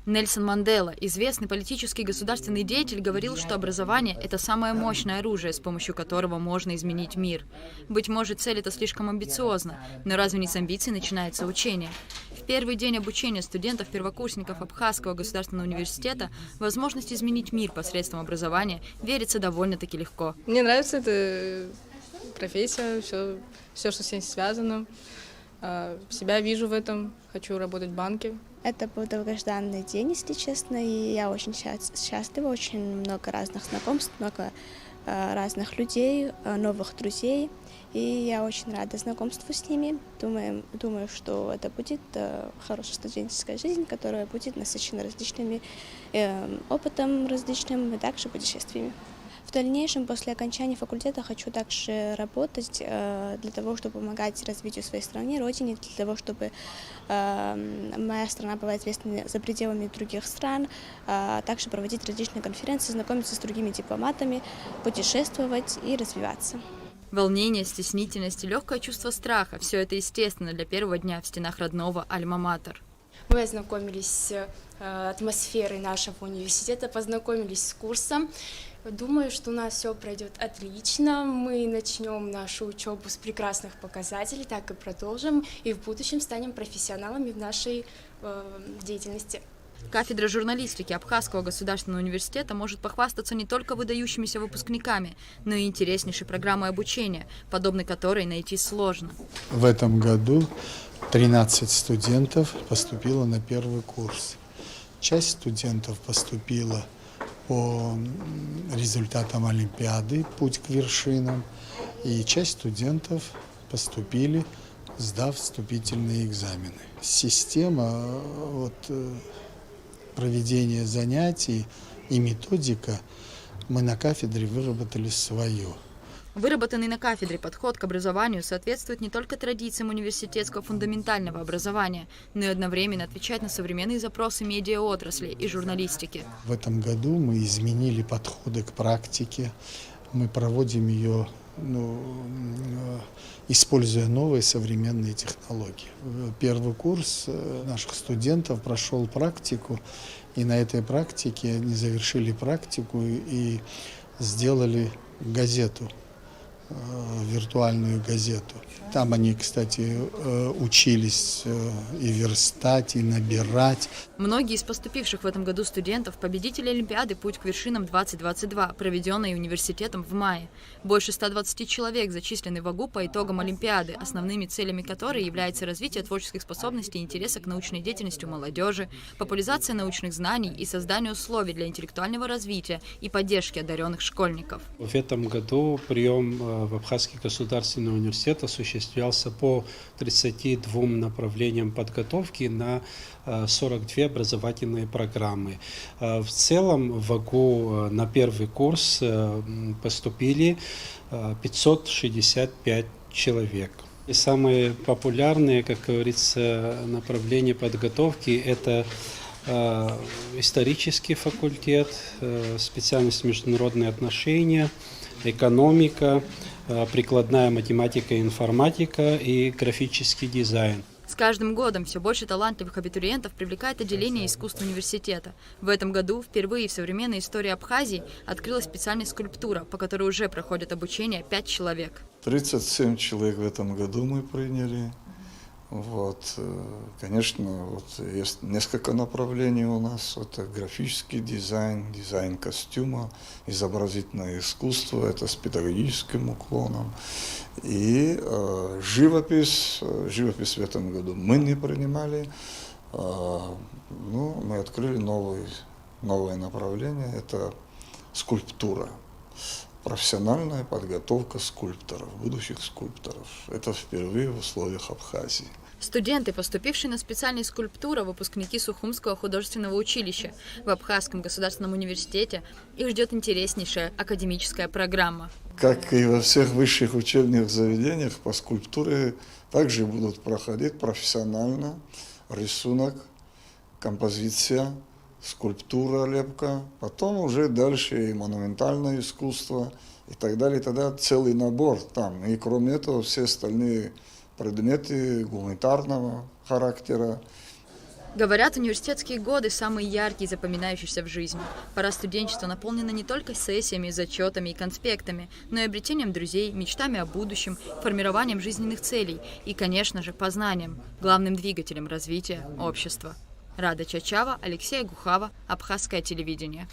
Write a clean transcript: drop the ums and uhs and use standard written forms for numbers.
Нельсон Мандела, известный политический и государственный деятель, говорил, что образование – это самое мощное оружие, с помощью которого можно изменить мир. Быть может, цель эта слишком амбициозна, но разве не с амбиций начинается учение? В первый день обучения студентов-первокурсников Абхазского государственного университета возможность изменить мир посредством образования верится довольно-таки легко. Мне нравится эта профессия, все, что с ней связано. Себя вижу в этом, хочу работать в банке. Это был долгожданный день, если честно, и я очень счастлива, очень много разных знакомств, много разных людей, новых друзей, и я очень рада знакомству с ними. Думаю, что это будет хорошая студенческая жизнь, которая будет насыщена различными опытом различным и также путешествиями. В дальнейшем, после окончания факультета, хочу также работать для того, чтобы помогать развитию своей страны, родине, для того, чтобы моя страна была известна за пределами других стран, также проводить различные конференции, знакомиться с другими дипломатами, путешествовать и развиваться. Волнение, стеснительность и легкое чувство страха – все это естественно для первого дня в стенах родного Альма-Матер. Мы ознакомились с атмосферой нашего университета, познакомились с курсом. Думаю, что у нас все пройдет отлично. Мы начнем нашу учебу с прекрасных показателей, так и продолжим, и в будущем станем профессионалами в нашей деятельности. Кафедра журналистики Абхазского государственного университета может похвастаться не только выдающимися выпускниками, но и интереснейшей программой обучения, подобной которой найти сложно. В этом году 13 студентов поступило на первый курс. Часть студентов поступила по результатам Олимпиады «Путь к вершинам», и часть студентов поступили, сдав вступительные экзамены. Система проведения занятий и методика мы на кафедре выработали свою. Выработанный на кафедре подход к образованию соответствует не только традициям университетского фундаментального образования, но и одновременно отвечает на современные запросы медиаотрасли и журналистики. В этом году мы изменили подходы к практике, мы проводим ее, используя новые современные технологии. Первый курс наших студентов прошел практику, и на этой практике они завершили практику и сделали газету, виртуальную газету. Там они, кстати, учились и верстать, и набирать. Многие из поступивших в этом году студентов – победители Олимпиады «Путь к вершинам-2022», проведенной университетом в мае. Больше 120 человек зачислены в АГУ по итогам Олимпиады, основными целями которой является развитие творческих способностей и интереса к научной деятельности у молодежи, популяризация научных знаний и создание условий для интеллектуального развития и поддержки одаренных школьников. В этом году прием в Абхазский государственный университет осуществлялся по 32 направлениям подготовки на 42 образовательные программы. В целом в АГУ на первый курс поступили 565 человек. И самые популярные, как говорится, направления подготовки – это исторический факультет, специальность международные отношения, экономика, прикладная математика и информатика и графический дизайн. С каждым годом все больше талантливых абитуриентов привлекает отделение искусств университета. В этом году впервые в современной истории Абхазии открылась специальная скульптура, по которой уже проходит обучение 5 человек. 37 человек в этом году мы приняли. Конечно, есть несколько направлений у нас. Это графический дизайн, дизайн костюма, изобразительное искусство, это с педагогическим уклоном. И живопись. Живопись в этом году мы не принимали. Мы открыли новое направление, это скульптура. Профессиональная подготовка скульпторов, будущих скульпторов. Это впервые в условиях Абхазии. Студенты, поступившие на специальность скульптура, выпускники Сухумского художественного училища в Абхазском государственном университете, их ждет интереснейшая академическая программа. Как и во всех высших учебных заведениях, по скульптуре также будут проходить профессионально рисунок, композиция, скульптура, лепка, потом уже дальше и монументальное искусство и так далее. Тогда целый набор там. И кроме этого все остальные предметы гуманитарного характера. Говорят, университетские годы самые яркие и запоминающиеся в жизни. Пора студенчества наполнена не только сессиями, зачетами и конспектами, но и обретением друзей, мечтами о будущем, формированием жизненных целей и, конечно же, познанием, главным двигателем развития общества. Рада Чачава, Алексей Гухава, Абхазское телевидение.